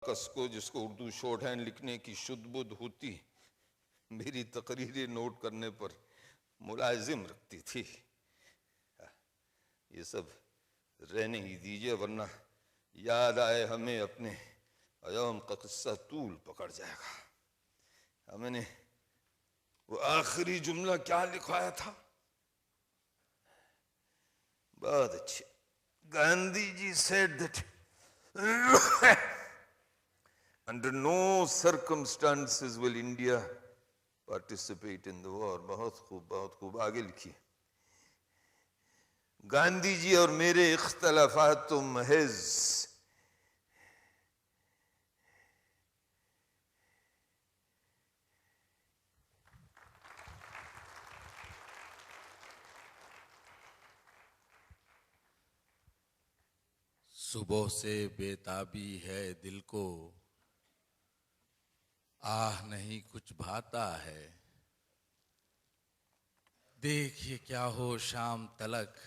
کس کو جس کو اردو شارٹ ہینڈ لکھنے کی شدھ بدھ ہوتی میری تقریریں نوٹ کرنے پر ملازم رکھتی تھی. یہ سب رہنے ہی دیجیے ورنہ یاد آئے ہمیں اپنے ایام کا قصہ طول پکڑ جائے گا. میں نے وہ آخری جملہ کیا لکھوایا تھا؟ بہت اچھے. گاندھی جی said that under no circumstances will India participate in the war. بہت خوب بہت خوب. آگے لکھیے. گاندھی جی اور میرے اختلافات تو محض صبح سے بےتابی ہے دل کو، آہ نہیں کچھ بھاتا ہے. دیکھیے کیا ہو شام تلک،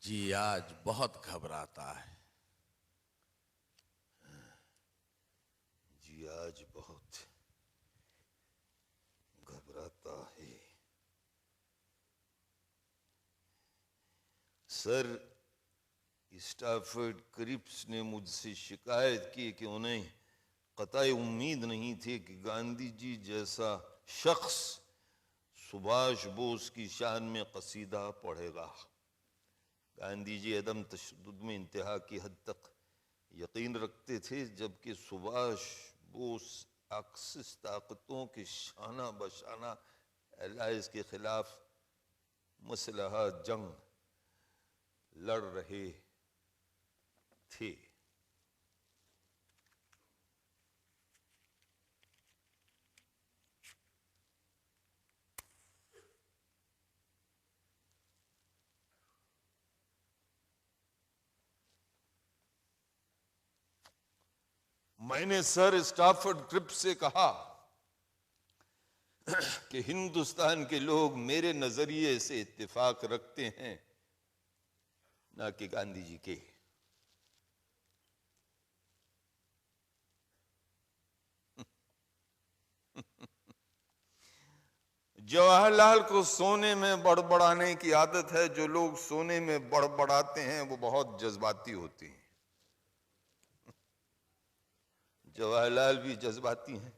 جی آج بہت گھبراتا ہے. جی آج بہت گھبراتا ہے. سر اسٹافرڈ کرپس نے مجھ سے شکایت کی کہ انہیں قطعی امید نہیں تھی کہ گاندھی جی جیسا شخص سبھاش بوس کی شان میں قصیدہ پڑھے گا. گاندھی جی عدم تشدد میں انتہا کی حد تک یقین رکھتے تھے، جبکہ سبھاش بوس ایکسس طاقتوں کے شانہ بشانہ الائز کے خلاف مسلح جنگ لڑ رہے تھے. میں نے سر اسٹافرڈ کرپس سے کہا کہ ہندوستان کے لوگ میرے نظریے سے اتفاق رکھتے ہیں، نہ کہ گاندھی جی کے. جواہر لال کو سونے میں بڑبڑانے کی عادت ہے. جو لوگ سونے میں بڑبڑاتے ہیں وہ بہت جذباتی ہوتے ہیں. جواہر لال بھی جذباتی ہیں.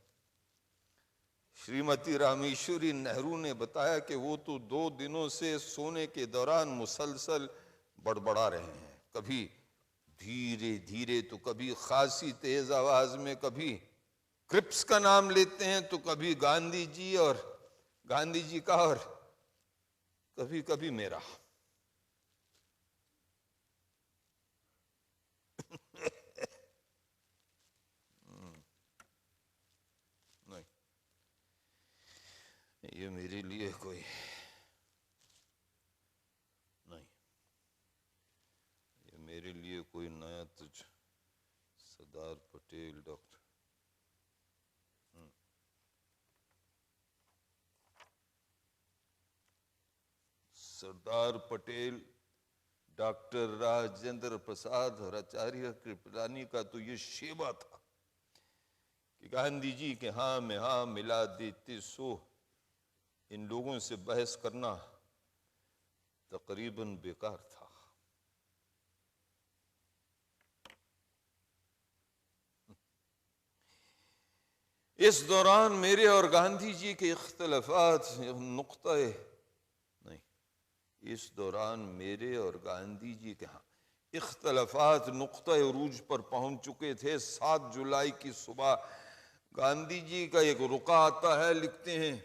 شریمتی رامیشوری نہرو نے بتایا کہ وہ تو 2 دنوں سے سونے کے دوران مسلسل بڑبڑا رہے ہیں. کبھی دھیرے دھیرے تو کبھی خاصی تیز آواز میں. کبھی کرپس کا نام لیتے ہیں تو کبھی گاندھی جی کا اور کبھی کبھی میرا. نہیں، یہ میرے لیے کوئی نہیں، یہ میرے لیے کوئی نیا تجھ سردار پٹیل ڈاکٹر سردار پٹیل ڈاکٹر راجندر پرساد اور آچاریہ کرپلانی کا تو یہ شیوا تھا کہ گاندھی جی کے ہاں میں ہاں ملا دیتے. سو ان لوگوں سے بحث کرنا تقریباً بیکار تھا. اس دوران میرے اور گاندھی جی کے اختلافات نقطۂ عروج پر پہنچ چکے تھے. 7 جولائی کی صبح گاندھی جی کا ایک رقعہ آتا ہے. لکھتے ہیں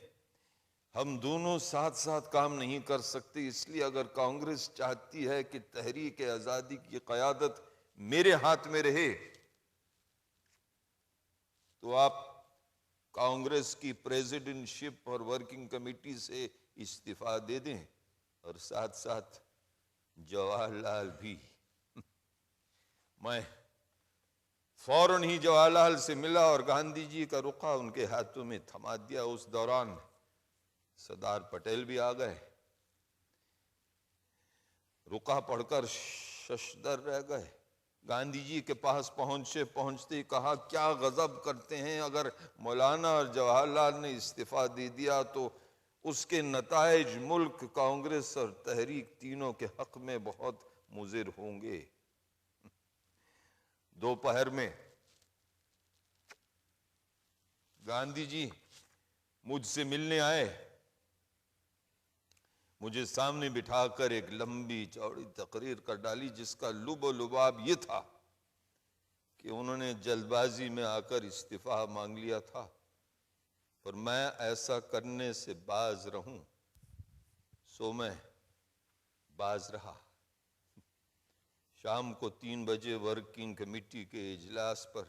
ہم دونوں ساتھ ساتھ کام نہیں کر سکتے، اس لیے اگر کانگریس چاہتی ہے کہ تحریک آزادی کی قیادت میرے ہاتھ میں رہے تو آپ کانگریس کی پریزیڈنٹ شپ اور ورکنگ کمیٹی سے استعفیٰ دے دیں. اور ساتھ ساتھ جواہر لال بھی. میں فوراً ہی جواہر لال سے ملا اور گاندھی جی کا رقعہ ان کے ہاتھوں میں تھما دیا. اس دوران سردار پٹیل بھی آ گئے. رقعہ پڑھ کر ششدر رہ گئے، گاندھی جی کے پاس پہنچتے کہا کیا غضب کرتے ہیں، اگر مولانا اور جواہر لال نے استعفیٰ دے دیا تو اس کے نتائج ملک، کانگریس اور تحریک تینوں کے حق میں بہت مضر ہوں گے۔ دوپہر میں گاندھی جی مجھ سے ملنے آئے، مجھے سامنے بٹھا کر ایک لمبی چوڑی تقریر کر ڈالی جس کا لب و لباب یہ تھا کہ انہوں نے جلد بازی میں آ کر استعفیٰ مانگ لیا تھا، پر میں ایسا کرنے سے باز رہوں، سو میں باز رہا۔ شام کو 3 بجے ورکنگ کمیٹی کے اجلاس پر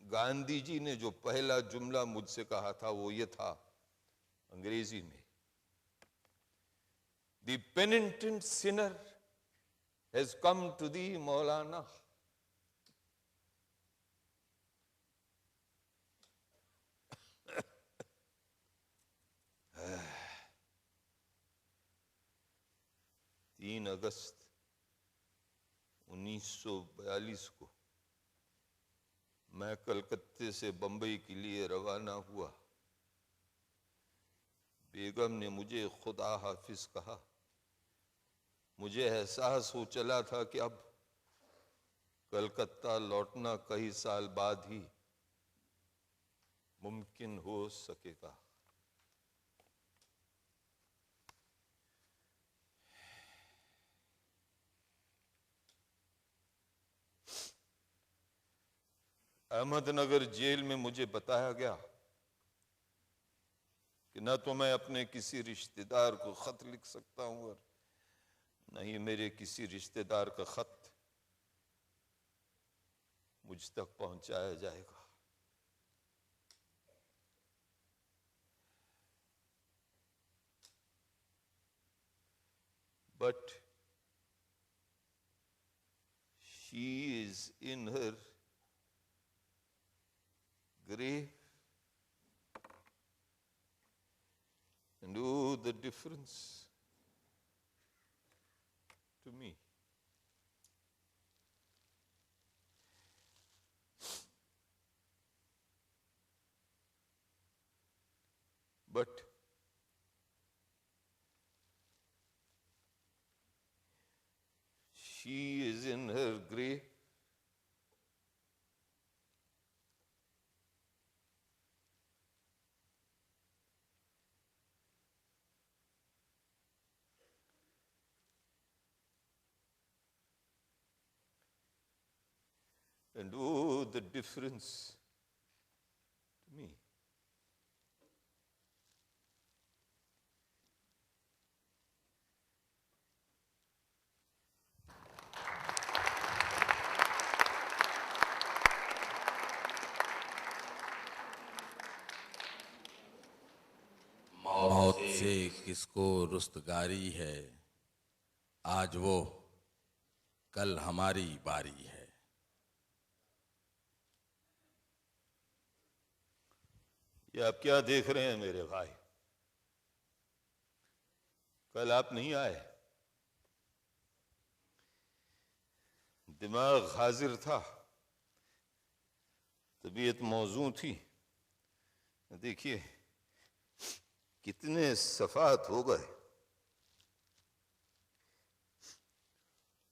گاندھی جی نے جو پہلا جملہ مجھ سے کہا تھا وہ یہ تھا انگریزی میں، "The penitent sinner has come to thee, مولانا"۔ تین اگست 1942 کو میں کلکتے سے بمبئی کے لیے روانہ ہوا۔ بیگم نے مجھے خدا حافظ کہا۔ مجھے احساس ہو چلا تھا کہ اب کلکتہ لوٹنا کئی سال بعد ہی ممکن ہو سکے گا۔ احمد نگر جیل میں مجھے بتایا گیا کہ نہ تو میں اپنے کسی رشتہ دار کو خط لکھ سکتا ہوں اور نہ ہی میرے کسی رشتہ دار کا خط مجھ تک پہنچایا جائے گا۔ But she is in her grave, and oh, the difference to me. But she is in her grave, and oh, the difference to me. موت سے کس کو رستگاری ہے، آج وہ کل ہماری باری ہے۔ یہ آپ کیا دیکھ رہے ہیں میرے بھائی؟ کل آپ نہیں آئے، دماغ حاضر تھا، طبیعت موزوں تھی۔ دیکھیے کتنے صفحات ہو گئے۔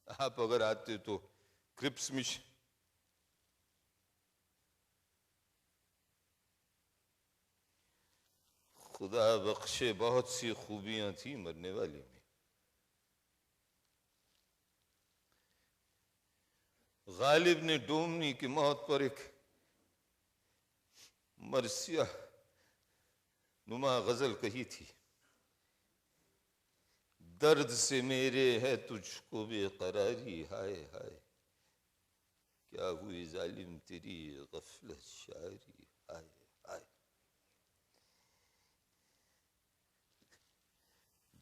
آپ اگر آتے تو کرپس مش خدا بخشے بہت سی خوبیاں تھیں مرنے والی میں۔ غالب نے ڈومنی کی موت پر ایک مرثیہ نما غزل کہی تھی، درد سے میرے ہے تجھ کو بے قراری، ہائے ہائے کیا ہوئی ظالم تیری غفلت شاعری، ہائے ہائے۔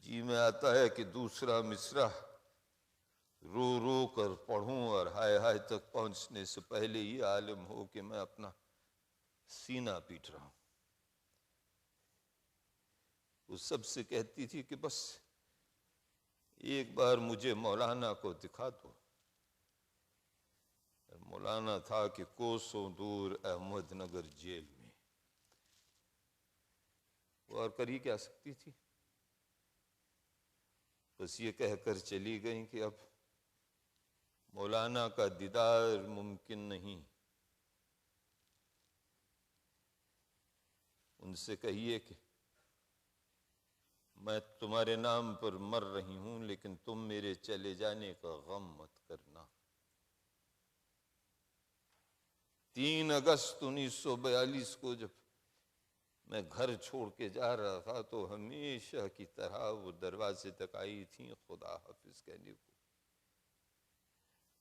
جی میں آتا ہے کہ دوسرا مصرع رو رو کر پڑھوں اور ہائے ہائے تک پہنچنے سے پہلے یہ عالم ہو کہ میں اپنا سینہ پیٹ رہا ہوں۔ وہ سب سے کہتی تھی کہ بس ایک بار مجھے مولانا کو دکھا دو۔ مولانا تھا کہ کوسوں دور احمد نگر جیل میں، اور کر ہی کیا سکتی تھی؟ بس یہ کہہ کر چلی گئیں کہ اب مولانا کا دیدار ممکن نہیں، ان سے کہیے کہ میں تمہارے نام پر مر رہی ہوں، لیکن تم میرے چلے جانے کا غم مت کرنا۔ 3 اگست 1942 کو جب میں گھر چھوڑ کے جا رہا تھا تو ہمیشہ کی طرح وہ دروازے تک آئی تھیں خدا حافظ کہنے کو۔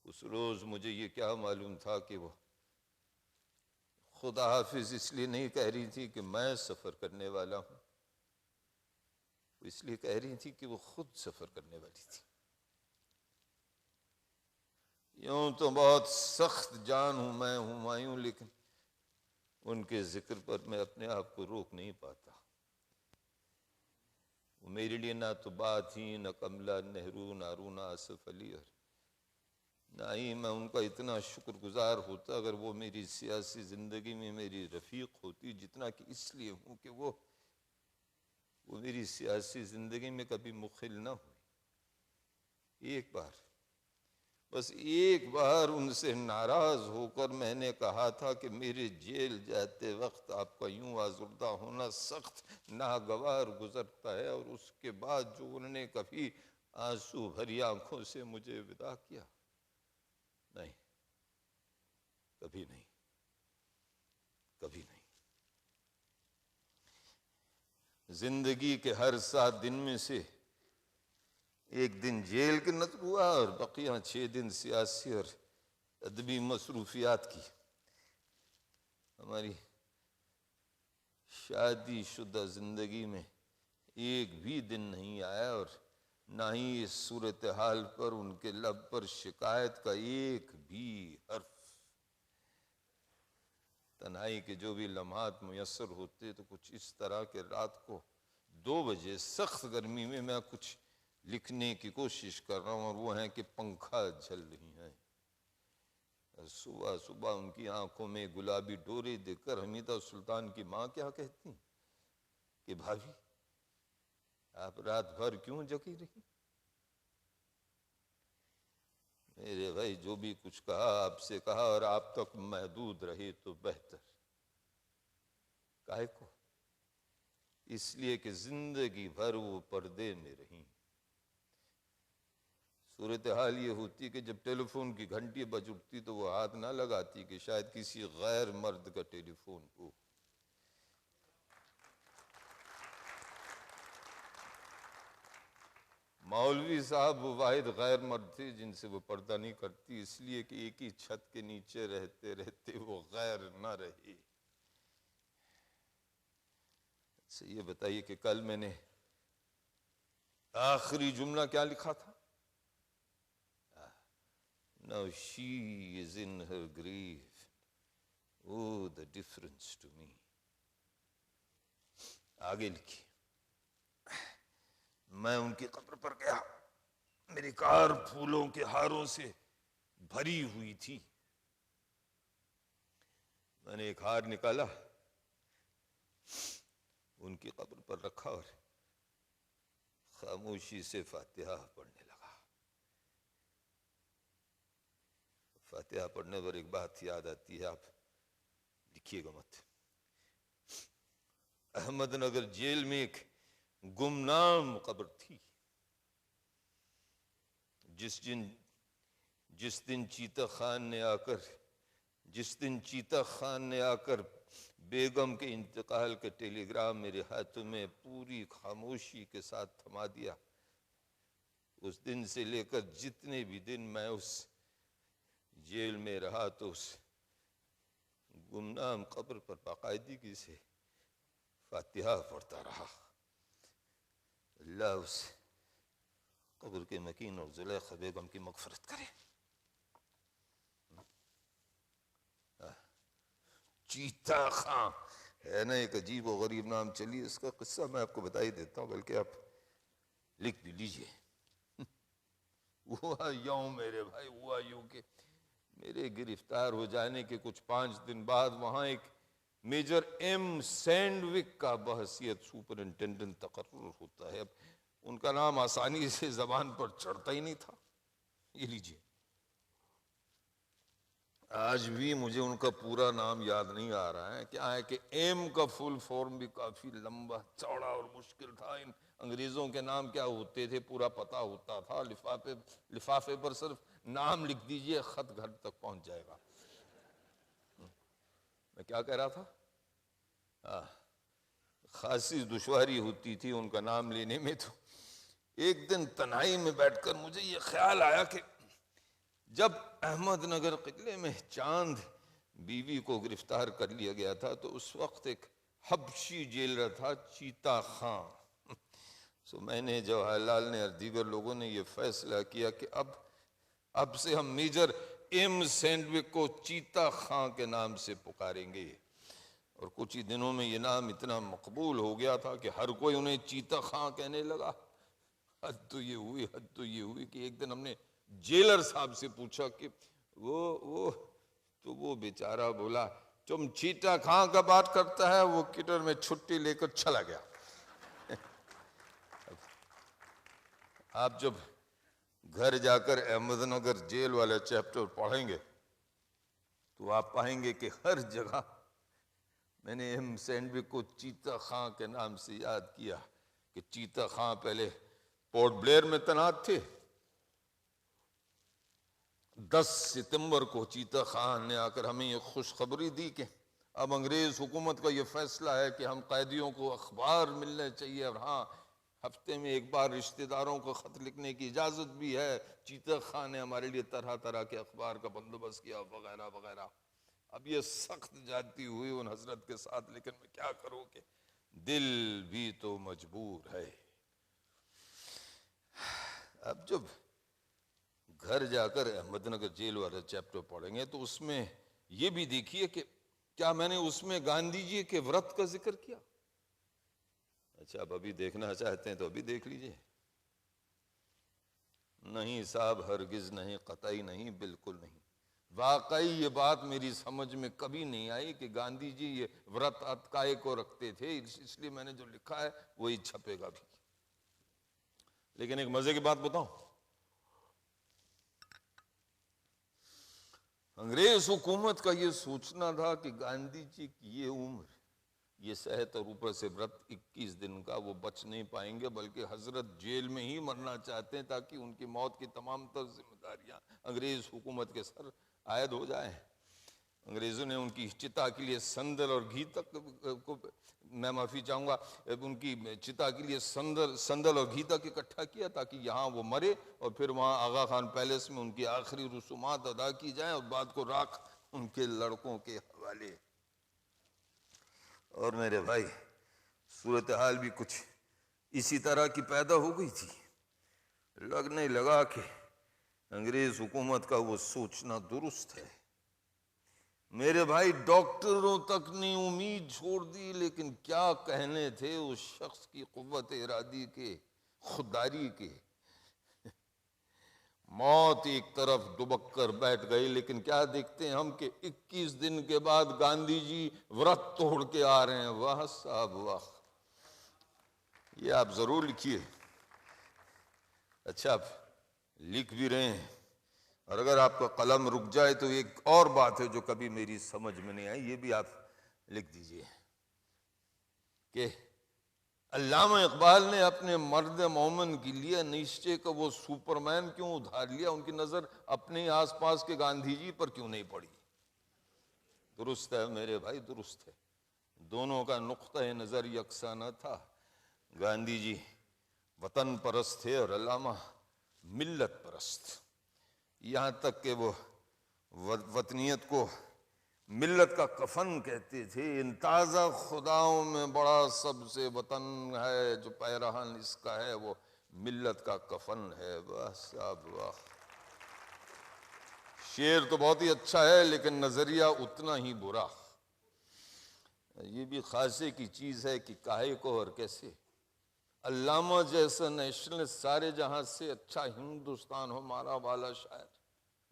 اس روز مجھے یہ کیا معلوم تھا کہ وہ خدا حافظ اس لیے نہیں کہہ رہی تھی کہ میں سفر کرنے والا ہوں، وہ اس لیے کہہ رہی تھی کہ وہ خود سفر کرنے والی تھی۔ یوں تو بہت سخت جان ہوں میں ہمایوں، لیکن ان کے ذکر پر میں اپنے آپ کو روک نہیں پاتا۔ وہ میرے لیے نہ تو بات ہی، نہ کملا نہرو، نہ ارونا آصف علی، اور نہ ہی میں ان کا اتنا شکر گزار ہوتا اگر وہ میری سیاسی زندگی میں میری رفیق ہوتی، جتنا کہ اس لیے ہوں کہ وہ میری سیاسی زندگی میں کبھی مخل نہ ہوئی۔ ایک بار، بس ایک بار ان سے ناراض ہو کر میں نے کہا تھا کہ میرے جیل جاتے وقت آپ کا یوں آزردہ ہونا سخت ناگوار گزرتا ہے، اور اس کے بعد جو انہوں نے کبھی آنسو بھری آنکھوں سے مجھے وداع کیا، نہیں، کبھی نہیں، کبھی نہیں۔ زندگی کے ہر 7 دن میں سے ایک دن جیل کے نظر ہوا، اور بقیہ 6 دن سیاسی اور ادبی مصروفیات کی۔ ہماری شادی شدہ زندگی میں ایک بھی دن نہیں آیا، اور نہ ہی اس صورتحال پر ان کے لب پر شکایت کا ایک بھی حرف۔ تنہائی کے جو بھی لمحات میسر ہوتے تو کچھ اس طرح کہ رات کو 2 بجے سخت گرمی میں میں کچھ لکھنے کی کوشش کر رہا ہوں، اور وہ ہیں کہ پنکھا جھل رہی ہیں۔ صبح صبح ان کی آنکھوں میں گلابی ڈورے دیکھ کر حمیدہ سلطان کی ماں کیا کہتی کہ بھابھی آپ رات بھر کیوں جگی رہی؟ میرے بھائی جو بھی کچھ کہا آپ سے کہا، اور آپ تک محدود رہے تو بہتر۔ کاہے کو؟ اس لیے کہ زندگی بھر وہ پردے میں رہیں۔ صورتحال یہ ہوتی کہ جب ٹیلی فون کی گھنٹی بج اٹھتی تو وہ ہاتھ نہ لگاتی کہ شاید کسی غیر مرد کا ٹیلی فون ہو۔ مولوی صاحب وہ واحد غیر مرد تھے جن سے وہ پردہ نہیں کرتی، اس لیے کہ ایک ہی چھت کے نیچے رہتے رہتے وہ غیر نہ رہے۔ اچھا یہ بتائیے کہ کل میں نے آخری جملہ کیا لکھا تھا؟ Now she is in her grave. Oh, the difference to me. آگے لکھی، میں ان کی قبر پر گیا، میری کار پھولوں کے ہاروں سے بھری ہوئی تھی۔ میں نے ایک ہار نکالا، ان کی قبر پر رکھا، اور خاموشی سے فاتحہ پڑھنے لگا۔ فاتحہ پڑھنے پر ایک بات یاد آتی ہے، آپ لکھیے گا مت۔ احمد نگر جیل میں ایک گمنام قبر تھی۔ جس دن چیتا خان نے آ کر بیگم کے انتقال کا ٹیلی گرام میرے ہاتھوں میں پوری خاموشی کے ساتھ تھما دیا، اس دن سے لے کر جتنے بھی دن میں اس جیل میں رہا تو اس گمنام قبر پر باقاعدگی سے فاتحہ پڑھتا رہا۔ اللہ اس قبر کے مکین اور زلیخا بیگم کی مغفرت کرے۔ چیتا خان ہے نا ایک عجیب و غریب نام، چلیے اس کا قصہ میں آپ کو بتا ہی دیتا ہوں، بلکہ آپ لکھ بھی لیجئے۔ ہوا یوں میرے بھائی، ہوا یوں کہ میرے گرفتار ہو جانے کے کچھ 5 دن بعد وہاں ایک میجر ایم سینڈوک کا بحیثیت سپرنٹینڈنٹ تقرر ہوتا ہے. اب ان کا نام آسانی سے زبان پر چڑھتا ہی نہیں تھا. یہ لیجیے، آج بھی مجھے ان کا پورا نام یاد نہیں آ رہا ہے. کیا ہے کہ ایم کا فل فارم بھی کافی لمبا چوڑا اور مشکل تھا. ان انگریزوں کے نام کیا ہوتے تھے پورا پتہ ہوتا تھا. لفافے پر صرف نام لکھ دیجئے، خط گھر تک پہنچ جائے گا. میں کیا کہہ رہا تھا؟ خاصی دشواری ہوتی تھی ان کا نام لینے میں. تو ایک دن تنہائی میں بیٹھ کر مجھے یہ خیال آیا کہ جب احمد نگر قلعے میں چاند بیوی کو گرفتار کر لیا گیا تھا تو اس وقت ایک حبشی جیلر تھا، چیتا خان. سو میں نے، جواہر لال نے اور دیگر لوگوں نے یہ فیصلہ کیا کہ اب سے ہم میجر ایم سینڈوک کو چیتا خان کے نام سے پکاریں گے. اور کچھ ہی دنوں میں یہ نام اتنا مقبول ہو گیا تھا کہ ہر کوئی انہیں چیتا خان کہنے لگا. حد تو یہ ہوئی کہ ایک دن ہم نے جیلر صاحب سے پوچھا کہ وہ بیچارہ بولا تم چیتا خان کا بات کرتا ہے. وہ کٹر میں چھٹی لے کر چلا گیا. آپ جب گھر جا کر احمد نگر جیل والا چیپٹر پڑھیں گے تو آپ پائیں گے کہ ہر جگہ میں نے ایم سینڈوک کو چیتا خان کے نام سے یاد کیا کہ چیتا خان پہلے پورٹ بلیر میں تعینات تھے. 10 ستمبر کو چیتا خان نے آ کر ہمیں یہ خوشخبری دی کہ اب انگریز حکومت کا یہ فیصلہ ہے کہ ہم قیدیوں کو اخبار ملنے چاہیے، اور ہاں ہفتے میں ایک بار رشتہ داروں کو خط لکھنے کی اجازت بھی ہے. چیتا خان نے ہمارے لیے طرح طرح کے اخبار کا بندوبست کیا وغیرہ وغیرہ. اب یہ سخت جاتی ہوئی ان حضرت کے ساتھ، لیکن میں کیا کروں کہ دل بھی تو مجبور ہے. اب جب گھر جا کر احمد نگر جیل والا چیپٹر پڑھیں گے تو اس میں یہ بھی دیکھیے کہ کیا میں نے اس میں گاندھی جی کے ورت کا ذکر کیا. اچھا، اب ابھی دیکھنا چاہتے ہیں تو ابھی دیکھ لیجئے. نہیں صاحب، ہرگز نہیں، قطعی نہیں، بالکل نہیں. واقعی یہ بات میری سمجھ میں کبھی نہیں آئی کہ گاندھی جی یہ ورت کائے کو رکھتے تھے. اس لیے میں نے جو لکھا ہے وہی چھپے گا بھی. لیکن ایک مزے کی بات بتاؤں، انگریز حکومت کا یہ سوچنا تھا کہ گاندھی جی کی یہ عمر، یہ صحت اور اوپر سے ورت 21 دن کا، وہ بچ نہیں پائیں گے، بلکہ حضرت جیل میں ہی مرنا چاہتے ہیں تاکہ ان کی موت کی تمام تر ذمہ داریاں انگریز حکومت کے سر عائد ہو جائیں. انگریزوں نے ان کی چتا کے لیے سندل اور گھی تک کو، میں معافی چاہوں گا، ان کی چتا کے لیے سندل اور گھی تک اکٹھا کیا تاکہ یہاں وہ مرے اور پھر وہاں آغا خان پیلس میں ان کی آخری رسومات ادا کی جائیں اور بعد کو راکھ ان کے لڑکوں کے حوالے. اور میرے بھائی، صورتحال بھی کچھ اسی طرح کی پیدا ہو گئی تھی. لگنے لگا کہ انگریز حکومت کا وہ سوچنا درست ہے. میرے بھائی، ڈاکٹروں تک نے امید چھوڑ دی، لیکن کیا کہنے تھے اس شخص کی قوت ارادی کے، خودداری کے. موت ایک طرف دبک کر بیٹھ گئی، لیکن کیا دیکھتے ہیں ہم کہ 21 دن کے بعد گاندھی جی ورت توڑ کے آ رہے ہیں. واہ صاحب واہ! یہ آپ ضرور لکھیے. اچھا، آپ لکھ بھی رہے ہیں، اور اگر آپ کا قلم رک جائے تو ایک اور بات ہے جو کبھی میری سمجھ میں نہیں آئی، یہ بھی آپ لکھ دیجئے کہ علامہ اقبال نے اپنے مرد مومن کے لیے نیچے کا وہ سپرمین کیوں ادھار لیا، ان کی نظر اپنے آس پاس کے گاندھی جی پر کیوں نہیں پڑی. درست ہے میرے بھائی، درست ہے. دونوں کا نقطہ نظر یکساں نہ تھا. گاندھی جی وطن پرست تھے اور علامہ ملت پرست. یہاں تک کہ وہ وطنیت کو ملت کا کفن کہتے تھے. ان تازہ خداؤں میں بڑا سب سے وطن ہے، جو پیرہن اس کا ہے وہ ملت کا کفن ہے. واہ صاحب واہ! شعر تو بہت ہی اچھا ہے لیکن نظریہ اتنا ہی برا. یہ بھی خاصے کی چیز ہے کہ کاہے کو اور کیسے. علامہ جیسا نیشنلسٹ سارے جہاں سے اچھا ہندوستان ہو، ہمارا والا شاعر،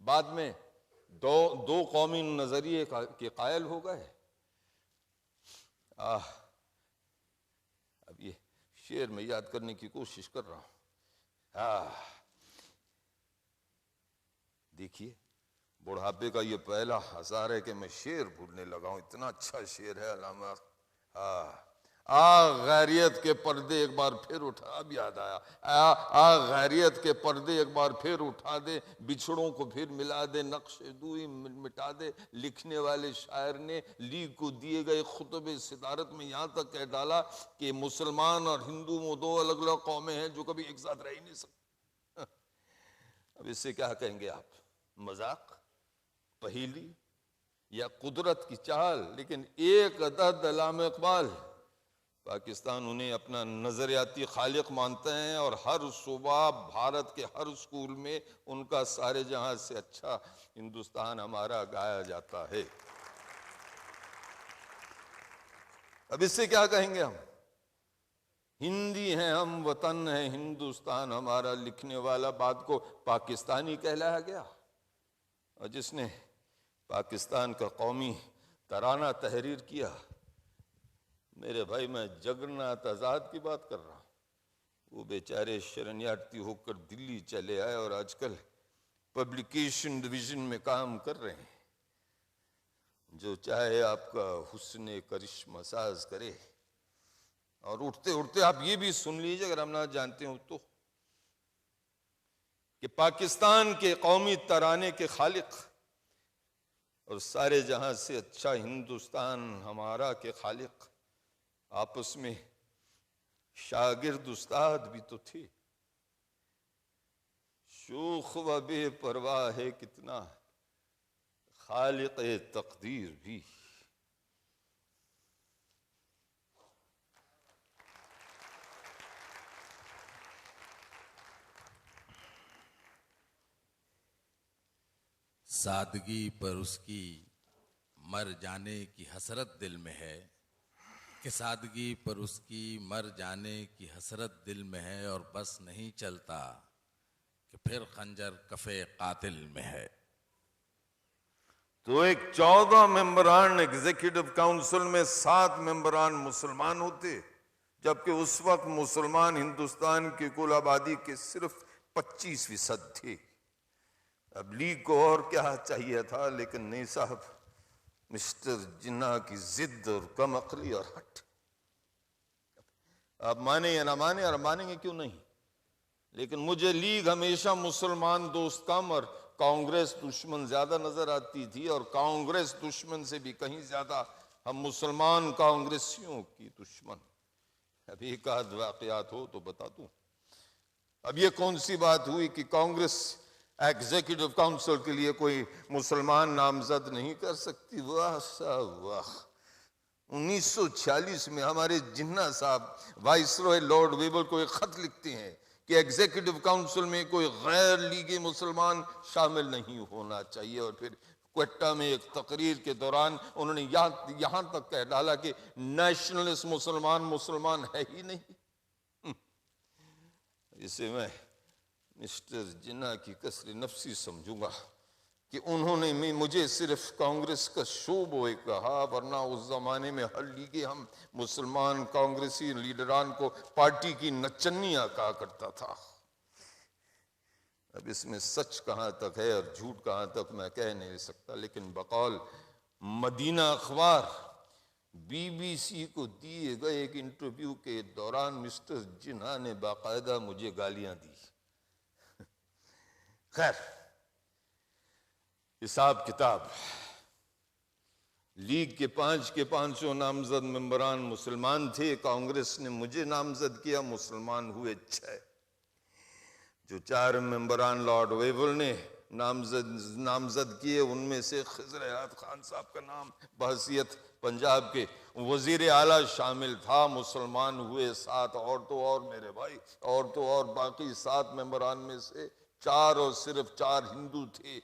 بعد میں دو قومی نظریے کے قائل ہو گئے۔ اب یہ شعر میں یاد کرنے کی کوشش کر رہا ہوں۔ دیکھیے بڑھاپے کا یہ پہلا ہزار ہے کہ میں شعر بھولنے لگا ہوں، اتنا اچھا شعر ہے علامہ۔ غیریت کے پردے ایک بار پھر اٹھا، اب یاد آیا، غیریت کے پردے ایک بار پھر اٹھا دے، بچھڑوں کو پھر ملا دے، نقش دوئی مٹا دے۔ لکھنے والے شاعر نے لیگ کو دیے گئے خطب صدارت میں یہاں تک کہہ ڈالا کہ مسلمان اور ہندو وہ دو الگ الگ قومیں ہیں جو کبھی ایک ساتھ رہ ہی نہیں سکتے۔ اب اس سے کیا کہیں گے آپ؟ مذاق، پہیلی یا قدرت کی چال؟ لیکن ایک عدد علامہ اقبال، پاکستان انہیں اپنا نظریاتی خالق مانتے ہیں، اور ہر صبح بھارت کے ہر اسکول میں ان کا سارے جہاں سے اچھا ہندوستان ہمارا گایا جاتا ہے۔ اب اس سے کیا کہیں گے ہم؟ ہندی ہیں ہم، وطن ہے ہندوستان ہمارا، لکھنے والا بات کو پاکستانی کہلایا گیا، اور جس نے پاکستان کا قومی ترانہ تحریر کیا، میرے بھائی میں جگرناتھ آزاد کی بات کر رہا ہوں، وہ بیچارے شرنیاتی ہو کر دلی چلے آئے اور آج کل پبلیکیشن ڈویژن میں کام کر رہے ہیں۔ جو چاہے آپ کا حسن کرشمہ ساز کرے، اور اٹھتے اٹھتے آپ یہ بھی سن لیجئے اگر ہم نہ جانتے ہوں تو، کہ پاکستان کے قومی ترانے کے خالق اور سارے جہاں سے اچھا ہندوستان ہمارا کے خالق آپس میں شاگرد استاد بھی تو تھے۔ شوخ و بے پرواہ ہے کتنا خالق تقدیر بھی۔ سادگی پر اس کی مر جانے کی حسرت دل میں ہے، کہ سادگی پر اس کی مر جانے کی حسرت دل میں ہے، اور بس نہیں چلتا کہ پھر خنجر کف قاتل میں ہے۔ تو ایک 14 ممبران ایگزیکٹو کاؤنسل میں 7 ممبران مسلمان ہوتے، جبکہ اس وقت مسلمان ہندوستان کی کل آبادی کے صرف 25% تھے۔ اب لیگ کو اور کیا چاہیے تھا، لیکن نہیں صاحب، مسٹر جناح کی ضد اور کم عقلی اور ہٹ۔ آپ مانیں یا نہ مانیں، اور مانیں گے کیوں نہیں، لیکن مجھے لیگ ہمیشہ مسلمان دوست کم اور کانگریس دشمن زیادہ نظر آتی تھی، اور کانگریس دشمن سے بھی کہیں زیادہ ہم مسلمان کانگریسیوں کی دشمن۔ اب ایک آدھ واقعات ہو تو بتا دوں۔ اب یہ کون سی بات ہوئی کہ کانگریس ایگزیکٹو کاؤنسل کے لیے کوئی مسلمان نامزد نہیں کر سکتی؟ واہ صاحب واہ! 1946 میں ہمارے جناح صاحب وائس روئے لارڈ ویبل کو ایک خط لکھتے ہیں کہ ایگزیکٹو کاؤنسل میں کوئی غیر لیگی مسلمان شامل نہیں ہونا چاہیے، اور پھر کوئٹہ میں ایک تقریر کے دوران انہوں نے یہاں تک کہہ ڈالا کہ نیشنلسٹ مسلمان ہے ہی نہیں۔ اسے میں مسٹر جناح کی کسر نفسی سمجھوں گا کہ انہوں نے مجھے صرف کانگریس کا شوبوئے کہا، ورنہ اس زمانے میں ہر لیگی ہم مسلمان کانگریسی لیڈران کو پارٹی کی نچنیاں کہا کرتا تھا۔ اب اس میں سچ کہاں تک ہے اور جھوٹ کہاں تک میں کہہ نہیں سکتا، لیکن بقول مدینہ اخبار بی بی سی کو دیے گئے ایک انٹرویو کے دوران مسٹر جناح نے باقاعدہ مجھے گالیاں دی۔ خیر، حساب کتاب، لیگ کے 5 نامزد ممبران مسلمان تھے، کانگریس نے مجھے نامزد کیا، مسلمان ہوئے 6۔ جو 4 ممبران لارڈ ویول نے نامزد کیے، ان میں سے خضر حیات خان صاحب کا نام بحیثیت پنجاب کے وزیر اعلیٰ شامل تھا، مسلمان ہوئے 7۔ اور تو اور میرے بھائی، اور تو اور باقی 7 ممبران میں سے 4 اور صرف 4 ہندو تھے،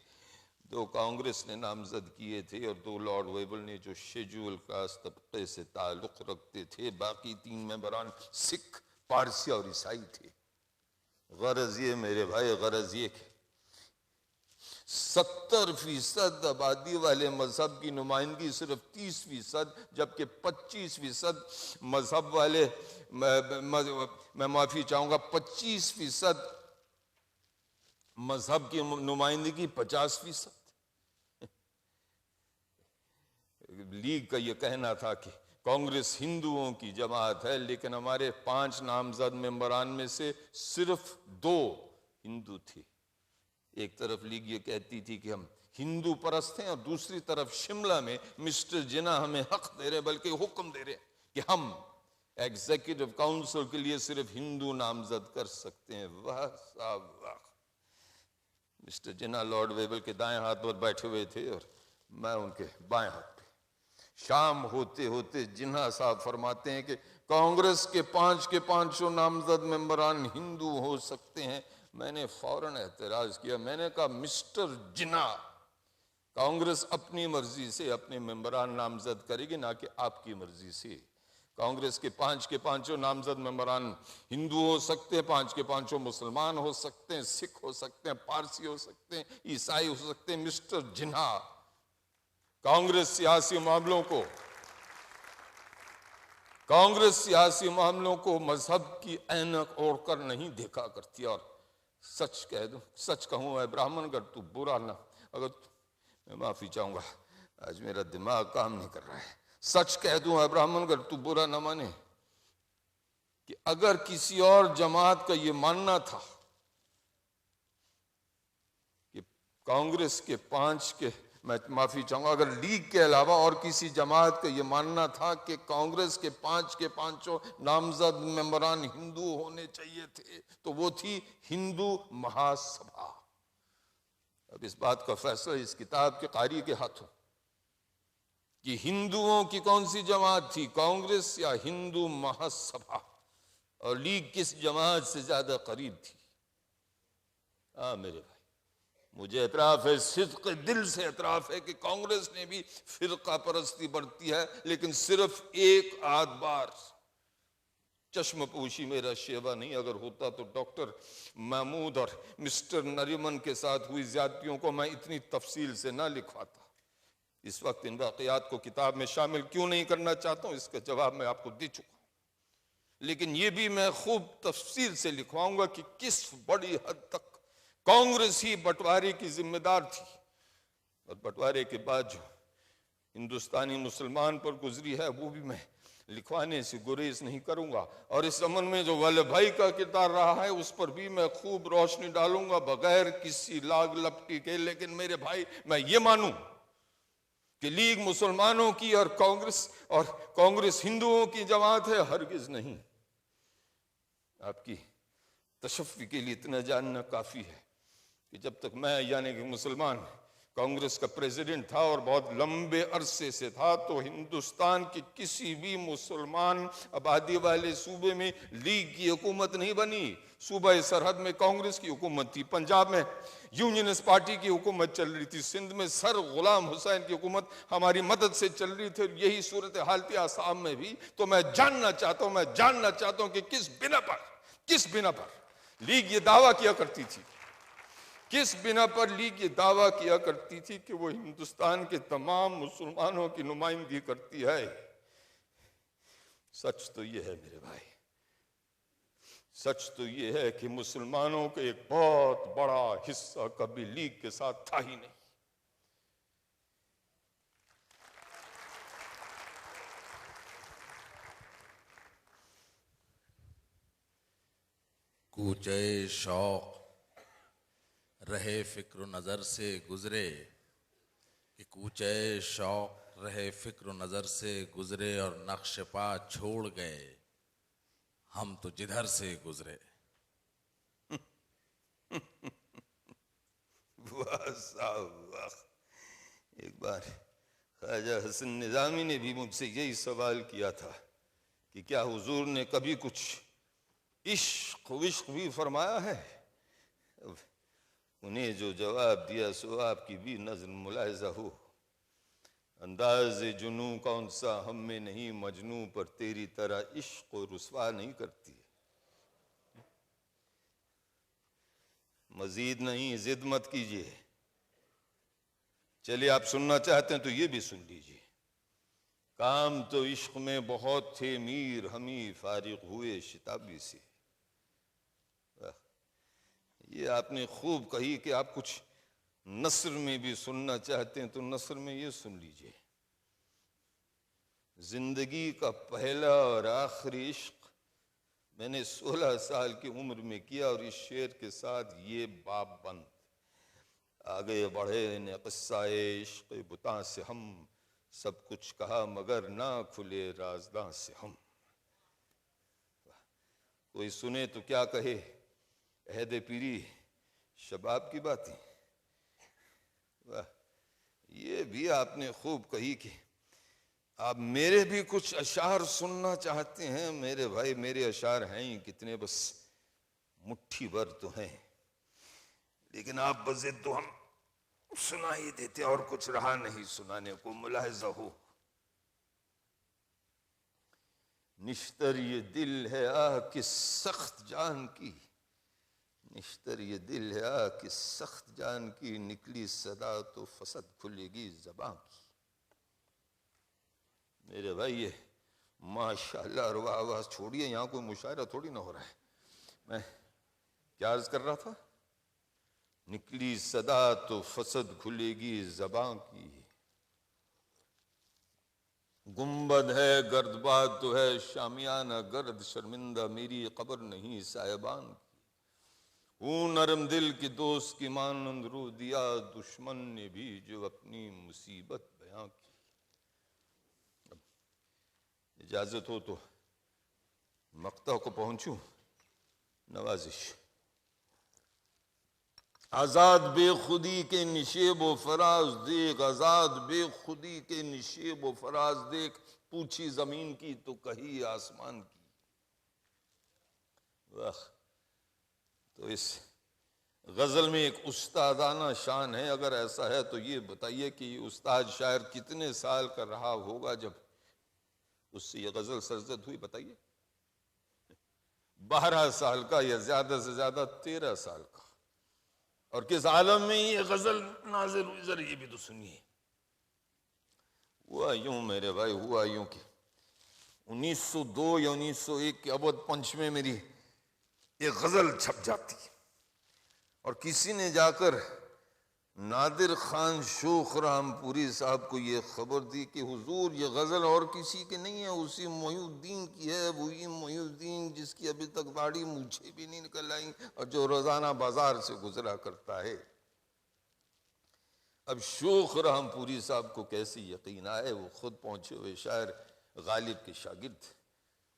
2 کانگریس نے نامزد کیے تھے، اور 2 لارڈ ویبل نے جو شیڈول کاسٹ طبقے سے تعلق رکھتے تھے۔ باقی 3 ممبران سکھ، پارسی اور عیسائی تھے۔ غرض یہ میرے بھائی، غرض یہ کہ 70% آبادی والے مذہب کی نمائندگی صرف 30%، جبکہ 25% مذہب والے، میں معافی چاہوں گا، 25% مذہب کی نمائندگی 50%۔ لیگ کا یہ کہنا تھا کہ کانگریس ہندوؤں کی جماعت ہے، لیکن ہمارے 5 نامزد ممبران میں سے صرف 2 ہندو تھے۔ ایک طرف لیگ یہ کہتی تھی کہ ہم ہندو پرست ہیں، اور دوسری طرف شملہ میں مسٹر جناح ہمیں حق دے رہے، بلکہ حکم دے رہے کہ ہم ایگزیکٹو کاؤنسل کے لیے صرف ہندو نامزد کر سکتے ہیں۔ واہ صاحب واہ! مسٹر جناح لارڈ ویبل کے دائیں ہاتھ پر بیٹھے ہوئے تھے اور میں ان کے بائیں ہاتھ پہ۔ شام ہوتے ہوتے جناح صاحب فرماتے ہیں کہ کانگریس کے 5 کے 5 نامزد ممبران ہندو ہو سکتے ہیں۔ میں نے فوراً اعتراض کیا، میں نے کہا مسٹر جناح، کانگریس اپنی مرضی سے اپنے ممبران نامزد کرے گی، نہ کہ آپ کی مرضی سے۔ کانگریس کے 5 کے 5 نامزد ممبران ہندو ہو سکتے ہیں، 5 کے 5 مسلمان ہو سکتے ہیں، سکھ ہو سکتے ہیں، پارسی ہو سکتے ہیں، عیسائی ہو سکتے ہیں۔ مسٹر جناح کانگریس سیاسی معاملوں کو مذہب کی اینک اوڑھ کر نہیں دیکھا کرتی۔ اور سچ کہوں اے برہمن، اگر تو برا نہ، میں معافی چاہوں گا، آج میرا دماغ کام نہیں کر رہا ہے۔ سچ کہہ دوں اے برہمن، اگر تو برا نہ مانے، کہ اگر کسی اور جماعت کا یہ ماننا تھا کہ کانگریس کے 5 کے، میں معافی چاہوں گا، اگر لیگ کے علاوہ اور کسی جماعت کا یہ ماننا تھا کہ کانگریس کے 5 کے 5 نامزد ممبران ہندو ہونے چاہیے تھے، تو وہ تھی ہندو مہاسبھا۔ اب اس بات کا فیصلہ اس کتاب کے قاری کے ہاتھوں، کہ ہندوؤں کی کون سی جماعت تھی، کانگریس یا ہندو مہاسبھا، اور لیگ کس جماعت سے زیادہ قریب تھی؟ میرے بھائی، مجھے اعتراف ہے، صدق دل سے اعتراف ہے کہ کانگریس نے بھی فرقہ پرستی برتی ہے، لیکن صرف ایک آدھ بار۔ چشم پوشی میرا شیوا نہیں، اگر ہوتا تو ڈاکٹر محمود اور مسٹر نریمن کے ساتھ ہوئی زیادتیوں کو میں اتنی تفصیل سے نہ لکھواتا۔ اس وقت ان واقعات کو کتاب میں شامل کیوں نہیں کرنا چاہتا ہوں، اس کا جواب میں آپ کو دے چکا ہوں، لیکن یہ بھی میں خوب تفصیل سے لکھواؤں گا کہ کس بڑی حد تک کانگریس ہی بٹوارے کی ذمہ دار تھی، اور بٹوارے کے بعد جو ہندوستانی مسلمان پر گزری ہے وہ بھی میں لکھوانے سے گریز نہیں کروں گا، اور اس امن میں جو ولبھ بھائی کا کردار رہا ہے اس پر بھی میں خوب روشنی ڈالوں گا بغیر کسی لاگ لپٹی کے۔ لیکن میرے بھائی، میں یہ مانوں کہ لیگ مسلمانوں کی اور کانگریس ہندوؤں کی جماعت ہے، ہرگز نہیں۔ آپ کی تشفی کے لیے اتنا جاننا کافی ہے کہ جب تک میں، یعنی کہ مسلمان، کانگریس کا پریزیڈنٹ تھا اور بہت لمبے عرصے سے تھا، تو ہندوستان کی کسی بھی مسلمان آبادی والے صوبے میں لیگ کی حکومت نہیں بنی۔ صوبہ سرحد میں کانگریس کی حکومت تھی، پنجاب میں یونینسٹ پارٹی کی حکومت چل رہی تھی، سندھ میں سر غلام حسین کی حکومت ہماری مدد سے چل رہی تھی، یہی صورتحال تھی آسام میں بھی۔ تو میں جاننا چاہتا ہوں کہ کس بنا پر لیگ یہ دعویٰ کیا کرتی تھی، کس بنا پر لیگ یہ دعویٰ کیا کرتی تھی کہ وہ ہندوستان کے تمام مسلمانوں کی نمائندگی کرتی ہے۔ سچ تو یہ ہے میرے بھائی، سچ تو یہ ہے کہ مسلمانوں کا ایک بہت بڑا حصہ کبھی لیگ کے ساتھ تھا ہی نہیں۔ کوچے شوق رہے فکر و نظر سے گزرے، کہ کوچے شوق رہے فکر و نظر سے گزرے، اور نقش پا چھوڑ گئے ہم تو جدھر سے گزرے۔ واہ صاحب واہ! ایک بار خواجہ حسن نظامی نے بھی مجھ سے یہی سوال کیا تھا کہ کیا حضور نے کبھی کچھ عشق وشق بھی فرمایا ہے؟ انہیں جو جواب دیا سو آپ کی بھی نظر ملاحظہ ہو۔ انداز جنوں کون سا ہم میں نہیں، مجنوں پر تیری طرح عشق و رسوا نہیں کرتی۔ مزید نہیں، ضد مت کیجیے، چلیے آپ سننا چاہتے ہیں تو یہ بھی سن لیجیے. کام تو عشق میں بہت تھے میر ہمیں فارغ ہوئے شتابی سے. یہ آپ نے خوب کہی کہ آپ کچھ نثر میں بھی سننا چاہتے ہیں تو نثر میں یہ سن لیجیے. زندگی کا پہلا اور آخری عشق میں نے 16 سال کی عمر میں کیا، اور اس شعر کے ساتھ یہ باب بند. آگے بڑھے نے قصہ عشق بتاں سے ہم، سب کچھ کہا مگر نہ کھلے رازداں سے ہم. کوئی سنے تو کیا کہے، عہد پیری شباب کی باتیں. یہ بھی آپ نے خوب کہی کہ آپ میرے بھی کچھ اشعار سننا چاہتے ہیں. میرے بھائی میرے اشعار ہیں ہی کتنے، بس مٹھی بھر تو ہیں، لیکن آپ بضد تو ہم سنا ہی دیتے، اور کچھ رہا نہیں سنانے کو. ملاحظہ ہو، نشتر یہ دل ہے آہ کس سخت جان کی، نشتر یہ دل ہے آہ کس سخت جان کی، نکلی صدا تو فسد کھلے گی زباں کی. میرے بھائی یہ ماشاءاللہ اور واہ واہ چھوڑیے، یہاں کوئی مشاعرہ تھوڑی نہ ہو رہا ہے. میں کیا عرض کر رہا تھا؟ نکلی صدا تو فسد کھلے گی زباں کی. گنبد ہے گرد باد تو ہے شامیانہ گرد، شرمندہ میری قبر نہیں صاحبان کی. ہوں نرم دل کی دوست کی مانند رو دیا دشمن نے بھی جو اپنی مصیبت بیاں کی. اجازت ہو تو مقطع کو پہنچوں. نوازش. آزاد بے خودی کے نشیب و فراز دیکھ، آزاد بے خودی کے نشیب و فراز دیکھ، پوچھی زمین کی تو کہی آسمان کی. واہ. تو اس غزل میں ایک استادانہ شان ہے. اگر ایسا ہے تو یہ بتائیے کہ یہ استاد شاعر کتنے سال کا رہا ہوگا جب اس سے یہ غزل سرزد ہوئی؟ بتائیے. 12 سال کا، یا زیادہ سے زیادہ 13 سال کا. اور کس عالم میں یہ غزل نازل ہوئی، ذرا یہ بھی تو سنیے. ہوا یوں میرے بھائی، ہوا یوں کہ 1902 یا 1901 کے اودھ پنچ میں میری ایک غزل چھپ جاتی، اور کسی نے جا کر نادر خان شوخ رام پوری صاحب کو یہ خبر دی کہ حضور یہ غزل اور کسی کی نہیں ہے، اسی محی الدین کی ہے. وہی محی الدین جس کی ابھی تک داڑھی مونچھیں بھی نہیں نکل آئی، اور جو روزانہ بازار سے گزرا کرتا ہے. اب شوخ رام پوری صاحب کو کیسے یقین آئے؟ وہ خود پہنچے ہوئے شاعر غالب کے شاگرد،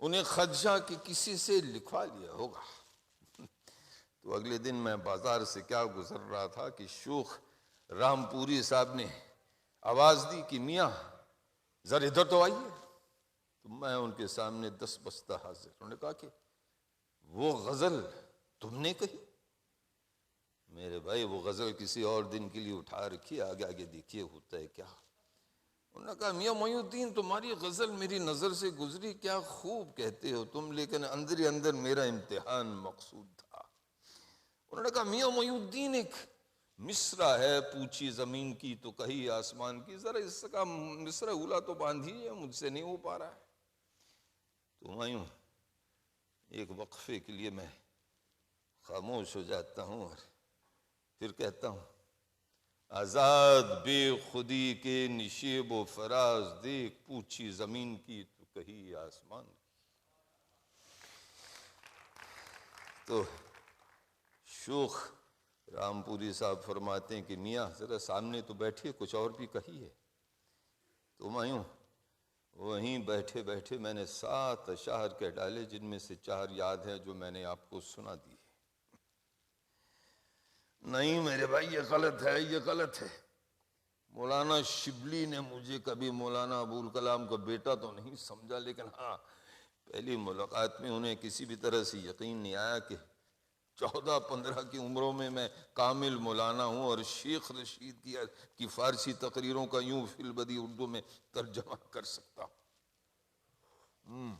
انہیں خدشہ کہ کسی سے لکھوا لیا ہوگا. تو اگلے دن میں بازار سے کیا گزر رہا تھا کہ شوخ رام پوری صاحب نے آواز دی کہ میاں ذرا ادھر تو آئیے. تو میں ان کے سامنے 10 بستہ حاضر. انہوں نے کہا کہ وہ غزل تم نے کہی؟ میرے بھائی وہ غزل کسی اور دن کے لیے اٹھا رکھی، آگے آگے دیکھیے ہوتا ہے کیا. انہوں نے کہا میاں محی الدین تمہاری غزل میری نظر سے گزری، کیا خوب کہتے ہو تم، لیکن اندر ہی اندر میرا امتحان مقصود تھا. انہوں نے کہا میاں محی الدین ایک مصرع ہے، پوچھی زمین کی تو کہی آسمان کی، ذرا اس کا مصرع اولا تو باندھیے، مجھ سے نہیں ہو پا رہا ہے. تو میں یوں ایک وقفے کے لیے میں خاموش ہو جاتا ہوں، اور پھر کہتا ہوں آزاد بے خودی کے نشیب و فراز دیکھ، پوچھی زمین کی تو کہی آسمان کی. تو شوخ رام پوری صاحب فرماتے ہیں کہ میاں ذرا سامنے تو بیٹھیے، کچھ اور بھی کہیے. تو میں یوں وہیں بیٹھے بیٹھے میں نے 7 اشعار کہہ ڈالے، جن میں سے 4 یاد ہیں جو میں نے آپ کو سنا دی. نہیں میرے بھائی یہ غلط ہے، یہ غلط ہے. مولانا شبلی نے مجھے کبھی مولانا ابوالکلام کا بیٹا تو نہیں سمجھا، لیکن ہاں پہلی ملاقات میں انہیں کسی بھی طرح سے یقین نہیں آیا کہ 14-15 کی عمروں میں کامل مولانا ہوں، اور شیخ رشید کی فارسی تقریروں کا یوں فی البدی اردو میں ترجمہ کر سکتا ہوں.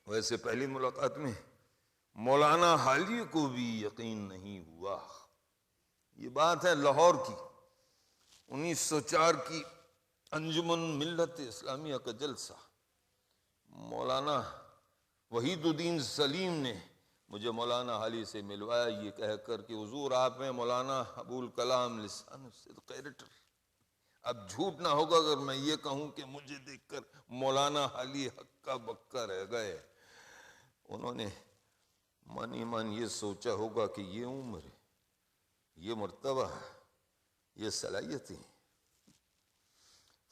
ویسے پہلی ملاقات میں مولانا حالی کو بھی یقین نہیں ہوا. یہ بات ہے لاہور کی. 1904 کی انجمن ملت اسلامیہ کا جلسہ، مولانا وحید الدین سلیم نے مجھے مولانا حالی سے ملوایا یہ کہہ کر کہ حضور آپ ہیں مولانا ابو الکلام لسان الصدق ایڈیٹر۔ اب جھوٹ نہ ہوگا اگر میں یہ کہوں کہ مجھے دیکھ کر مولانا حالی ہکا بکا رہ گئے۔ انہوں نے من ہی من یہ سوچا ہوگا کہ یہ عمر، یہ مرتبہ، یہ صلاحیتیں،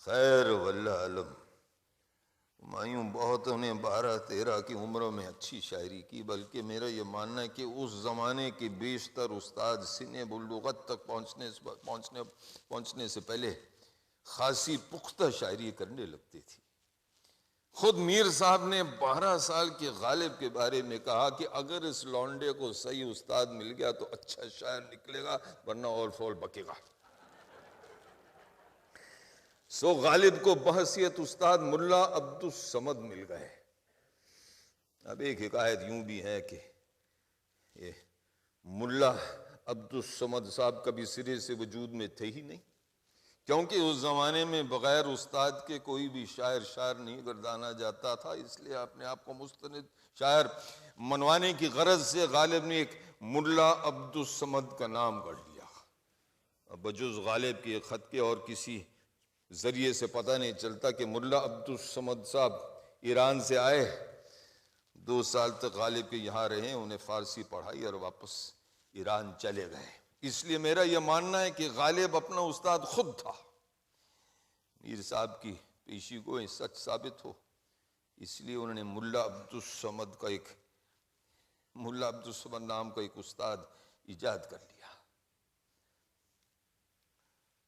خیر واللہ علم۔ ہمایوں بہت انہیں 12-13 کی عمروں میں اچھی شاعری کی، بلکہ میرا یہ ماننا ہے کہ اس زمانے کے بیشتر استاد سن بلوغت تک پہنچنے سے پہلے خاصی پختہ شاعری کرنے لگتے تھے۔ خود میر صاحب نے 12 سال کے غالب کے بارے میں کہا کہ اگر اس لونڈے کو صحیح استاد مل گیا تو اچھا شاعر نکلے گا، ورنہ اول فول بکے گا۔ سو غالب کو بحیثیت استاد ملا عبد الصمد مل گئے۔ اب ایک حکایت یوں بھی ہے کہ یہ ملا عبد الصمد صاحب کبھی سرے سے وجود میں تھے ہی نہیں، کیونکہ اس زمانے میں بغیر استاد کے کوئی بھی شاعر نہیں گردانا جاتا تھا، اس لیے اپنے آپ کو مستند شاعر منوانے کی غرض سے غالب نے ایک ملا عبد الصمد کا نام گڑھ لیا۔ اب بجز غالب کے خط کے اور کسی ذریعے سے پتہ نہیں چلتا کہ ملا عبد الصمد صاحب ایران سے آئے، 2 سال تک غالب کے یہاں رہے، انہیں فارسی پڑھائی اور واپس ایران چلے گئے۔ اس لیے میرا یہ ماننا ہے کہ غالب اپنا استاد خود تھا۔ میر صاحب کی پیشی گوئی سچ ثابت ہو، اس لیے انہوں نے ملا عبد الصمد نام کا ایک استاد ایجاد کر لیا۔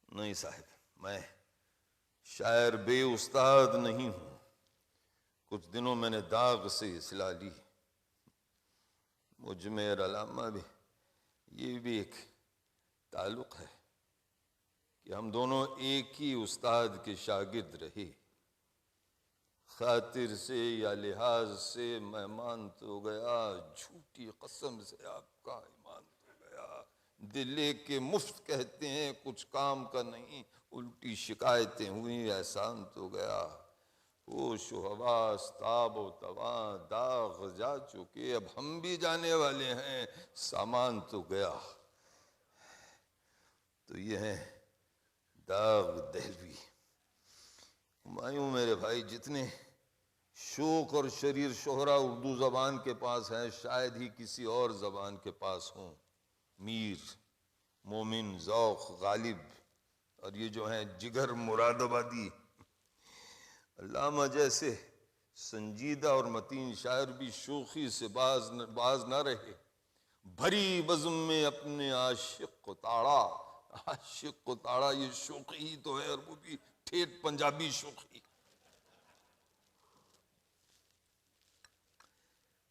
نہیں صاحب، میں شاعر بے استاد نہیں ہوں۔ کچھ دنوں میں نے داغ سے اصلاح لی، مجھ میں اور علامہ بھی یہ بھی ایک تعلق ہے کہ ہم دونوں ایک ہی استاد کے شاگرد رہے۔ خاطر سے یا لحاظ سے میں مان تو گیا، جھوٹی قسم سے آپ کا ایمان تو گیا۔ دل کے مفت کہتے ہیں کچھ کام کا نہیں، الٹی شکایتیں ہوئی احسان تو گیا۔ ہوش و حواس تاب و تواں داغ جا چکے، اب ہم بھی جانے والے ہیں، سامان تو گیا۔ تو یہ ہے داغ دہلوی۔ ہمایوں میرے بھائی، جتنے شوق اور شریر شہرہ اردو زبان کے پاس ہیں شاید ہی کسی اور زبان کے پاس ہوں۔ میر، مومن، ذوق، غالب اور یہ جو ہیں جگر مراد آبادی، علامہ جیسے سنجیدہ اور متین شاعر بھی شوخی سے باز نہ رہے۔ بھری بزم میں اپنے عاشق کو تاڑا۔ عاشق کو تاڑا یہ شوخی ہی تو ہے، اور وہ بھی ٹھیٹ پنجابی شوخی۔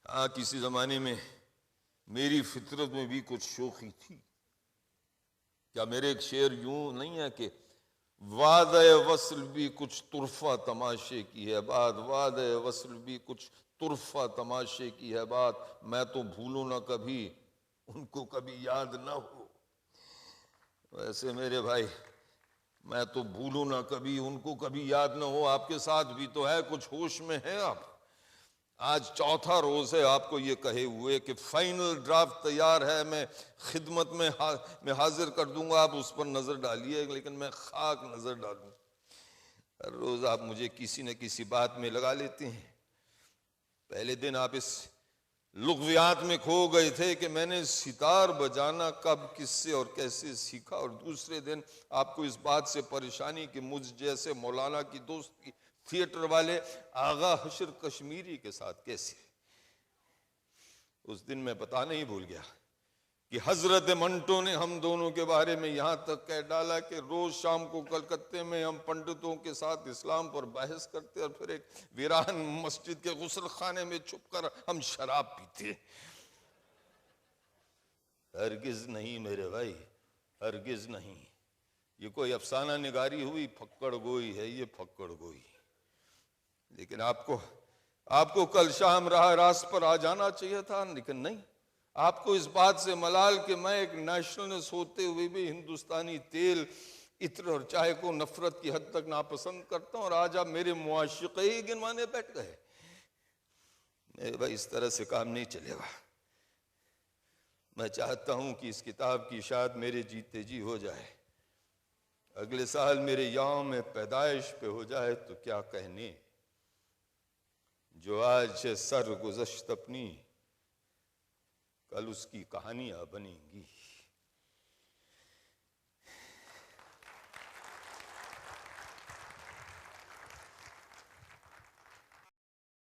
ہاں، کسی زمانے میں میری فطرت میں بھی کچھ شوخی تھی۔ کیا میرے ایک شعر یوں نہیں ہے کہ وعدہ وصل بھی کچھ طرفہ تماشے کی ہے بات، وعدہ وصل بھی کچھ طرفہ تماشے کی ہے بات، میں تو بھولوں نہ کبھی ان کو کبھی یاد نہ ہو۔ ویسے میرے بھائی، میں تو بھولوں نہ کبھی ان کو کبھی یاد نہ ہو، آپ کے ساتھ بھی تو ہے، کچھ ہوش میں ہے آپ۔ آج 4تھا روز ہے آپ کو یہ کہے ہوئے کہ فائنل ڈرافٹ تیار ہے، میں خدمت میں حاضر کر دوں گا، آپ اس پر نظر ڈالیے، لیکن میں خاک نظر ڈالوں۔ ہر روز آپ مجھے کسی نہ کسی بات میں لگا لیتے ہیں۔ پہلے دن آپ اس لغویات میں کھو گئے تھے کہ میں نے ستار بجانا کب، کس سے اور کیسے سیکھا، اور دوسرے دن آپ کو اس بات سے پریشانی کہ مجھ جیسے مولانا کی دوست کی تھیٹر والے آغا حشر کشمیری کے ساتھ کیسے۔ اس دن میں بتا نہیں بھول گیا کہ حضرت منٹو نے ہم دونوں کے بارے میں یہاں تک کہہ ڈالا کہ روز شام کو کلکتے میں ہم پنڈتوں کے ساتھ اسلام پر بحث کرتے اور پھر ایک ویران مسجد کے غسل خانے میں چھپ کر ہم شراب پیتے۔ ہرگز نہیں میرے بھائی، ہرگز نہیں۔ یہ کوئی افسانہ نگاری ہوئی پھکڑ گوئی ہے، یہ پھکڑ گوئی۔ لیکن آپ کو کل شام راہ راست پر آ جانا چاہیے تھا، لیکن نہیں۔ آپ کو اس بات سے ملال کہ میں ایک نیشنلسٹ ہوتے ہوئے بھی ہندوستانی تیل عطر اور چائے کو نفرت کی حد تک ناپسند کرتا ہوں، اور آج آپ میرے معاشقے ہی گنوانے بیٹھ گئے۔ میرے بھائی اس طرح سے کام نہیں چلے گا۔ میں چاہتا ہوں کہ اس کتاب کی اشاعت میرے جیتے جی ہو جائے، اگلے سال میرے یوم پیدائش پہ ہو جائے تو کیا کہنے، جو آج ہے سر گزشت اپنی، کل اس کی کہانیاں بنیں گی۔